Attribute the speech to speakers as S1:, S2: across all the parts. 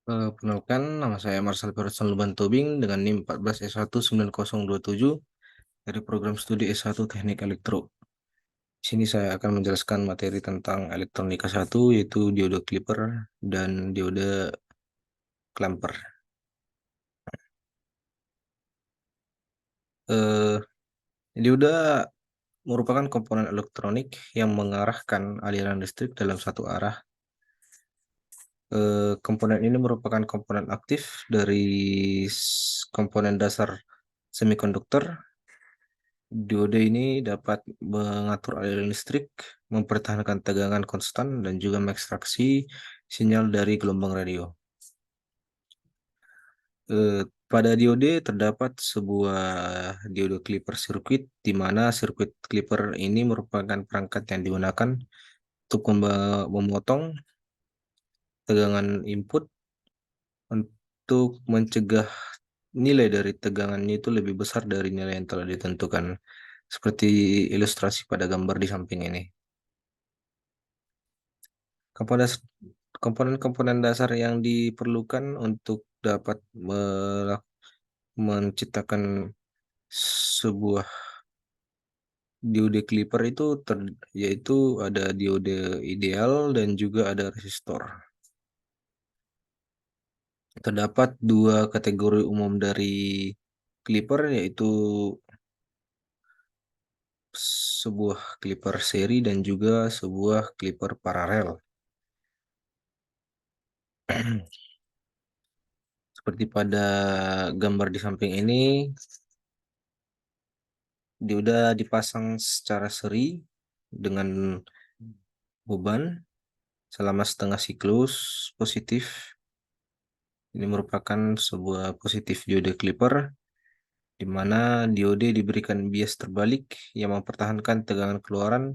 S1: Perkenalkan, nama saya Marcel Pearson Luban Tobing dengan NIM 14S19027 dari program studi S1 Teknik Elektro. Di sini saya akan menjelaskan materi tentang elektronika 1, yaitu diode clipper dan diode clamper. Eh, Diode merupakan komponen elektronik yang mengarahkan aliran listrik dalam satu arah. Komponen ini merupakan komponen aktif dari komponen dasar semikonduktor. Diode ini dapat mengatur aliran listrik, mempertahankan tegangan konstan, dan juga mengekstraksi sinyal dari gelombang radio. Pada diode terdapat sebuah diode clipper circuit, di mana sirkuit clipper ini merupakan perangkat yang digunakan untuk memotong tegangan input untuk mencegah nilai dari tegangannya itu lebih besar dari nilai yang telah ditentukan, seperti ilustrasi pada gambar di samping ini. Komponen komponen dasar yang diperlukan untuk dapat menciptakan sebuah diode clipper itu yaitu ada diode ideal dan juga ada resistor. Terdapat dua kategori umum dari clipper, yaitu sebuah clipper seri dan juga sebuah clipper paralel. Seperti pada gambar di samping ini, dioda dipasang secara seri dengan beban selama setengah siklus positif. Ini merupakan sebuah positif diode clipper, di mana diode diberikan bias terbalik yang mempertahankan tegangan keluaran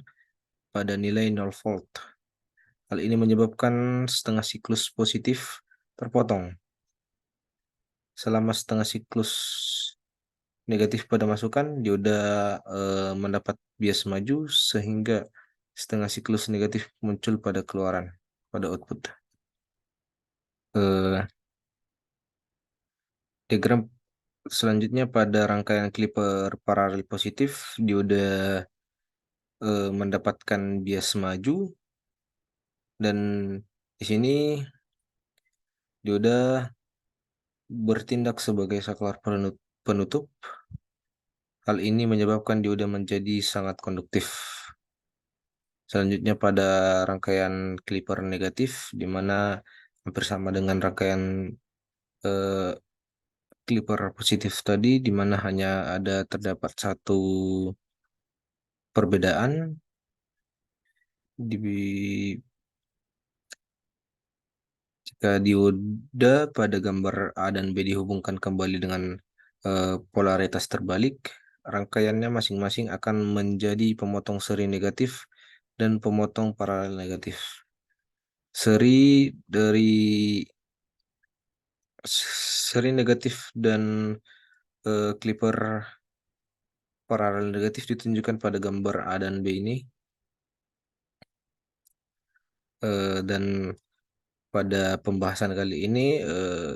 S1: pada nilai 0 volt. Hal ini menyebabkan setengah siklus positif terpotong. Selama setengah siklus negatif pada masukan, dioda mendapat bias maju sehingga setengah siklus negatif muncul pada keluaran, pada output. Eh, Diagram selanjutnya pada rangkaian clipper paralel positif, dioda mendapatkan bias maju, dan di sini dioda bertindak sebagai saklar penutup. Hal ini menyebabkan dioda menjadi sangat konduktif. Selanjutnya pada rangkaian clipper negatif, di mana hampir sama dengan rangkaian eh, clipper positif tadi, di mana hanya terdapat satu perbedaan di jika dioda pada gambar A dan B dihubungkan kembali dengan polaritas terbalik, rangkaiannya masing-masing akan menjadi pemotong seri negatif dan pemotong paralel negatif. Seri dari seri negatif dan clipper paralel negatif ditunjukkan pada gambar A dan B ini. Dan pada pembahasan kali ini,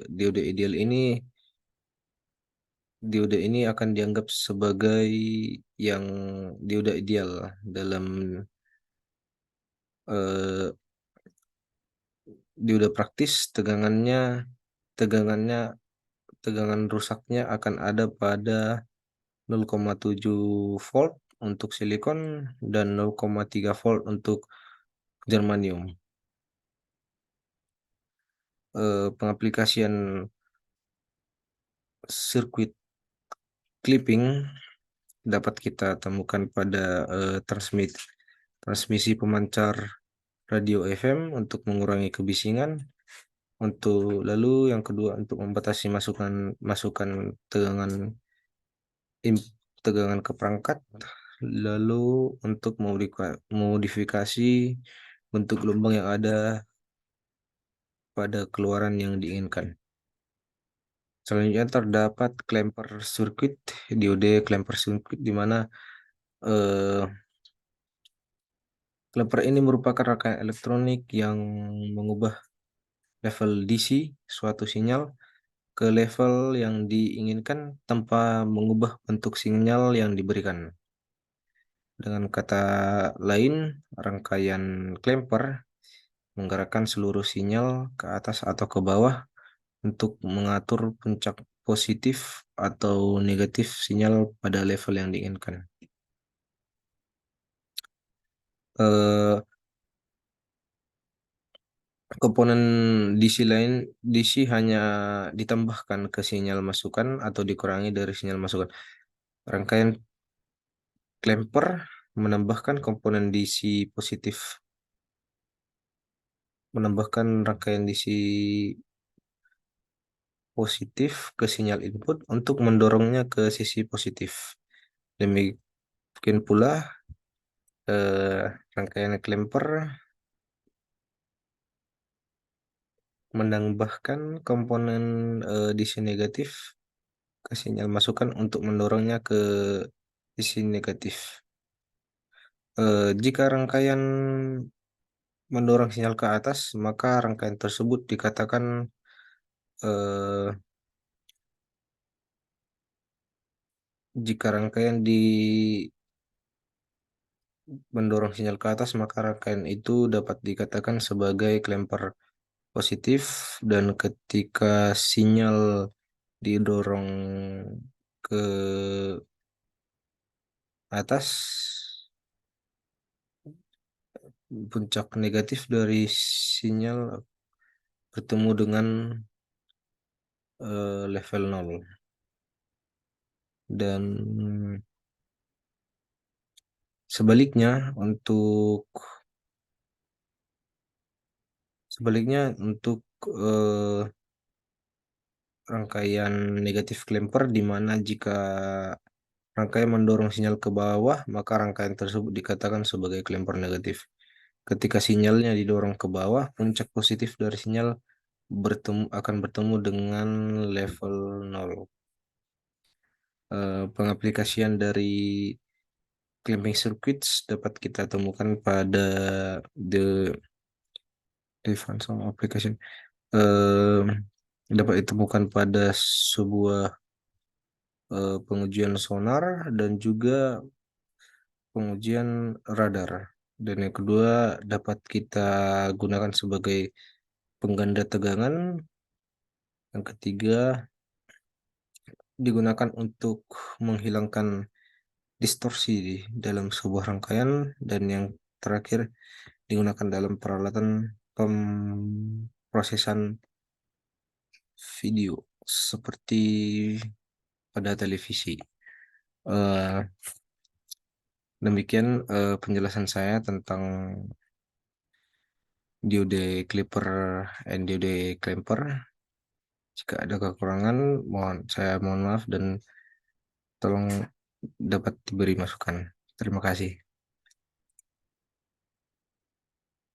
S1: diode ideal ini diode ini akan dianggap sebagai yang diode ideal dalam eh, diode praktis. Tegangannya tegangan rusaknya akan ada pada 0,7 volt untuk silikon dan 0,3 volt untuk germanium. Pengaplikasian sirkuit clipping dapat kita temukan pada transmisi pemancar radio FM untuk mengurangi kebisingan. Lalu yang kedua, untuk membatasi masukan tegangan tegangan ke perangkat. Lalu untuk modifikasi bentuk gelombang yang ada pada keluaran yang diinginkan. Selanjutnya terdapat clamper circuit, diode clamper circuit, di mana eh, clamper ini merupakan rangkaian elektronik yang mengubah level DC suatu sinyal ke level yang diinginkan tanpa mengubah bentuk sinyal yang diberikan. Dengan kata lain, rangkaian klemper menggerakkan seluruh sinyal ke atas atau ke bawah untuk mengatur puncak positif atau negatif sinyal pada level yang diinginkan. Eh, Komponen DC lain, DC hanya ditambahkan ke sinyal masukan atau dikurangi dari sinyal masukan. Rangkaian klemper menambahkan komponen DC positif, menambahkan rangkaian DC positif ke sinyal input untuk mendorongnya ke sisi positif. Demikian pula rangkaian klemper menambahkan komponen DC negatif ke sinyal masukan untuk mendorongnya ke sisi negatif. Jika rangkaian mendorong sinyal ke atas, maka rangkaian tersebut dikatakan eh, jika rangkaian di mendorong sinyal ke atas, maka rangkaian itu dapat dikatakan sebagai klemper positif, dan ketika sinyal didorong ke atas, puncak negatif dari sinyal bertemu dengan level 0. Dan sebaliknya untuk eh, rangkaian negatif klemper, di mana jika rangkaian mendorong sinyal ke bawah, maka rangkaian tersebut dikatakan sebagai klemper negatif. Ketika sinyalnya didorong ke bawah, puncak positif dari sinyal akan bertemu dengan level 0. Pengaplikasian dari clamping circuits dapat kita temukan pada the Definition application. Eh, Dapat ditemukan pada sebuah pengujian sonar dan juga pengujian radar. Dan yang kedua dapat kita gunakan sebagai pengganda tegangan. Yang ketiga digunakan untuk menghilangkan distorsi di dalam sebuah rangkaian. Dan yang terakhir digunakan dalam peralatan pemrosesan video seperti pada televisi. Eh, Demikian penjelasan saya tentang diode clipper and diode clamper. Jika ada kekurangan, saya mohon maaf dan tolong dapat diberi masukan. Terima kasih.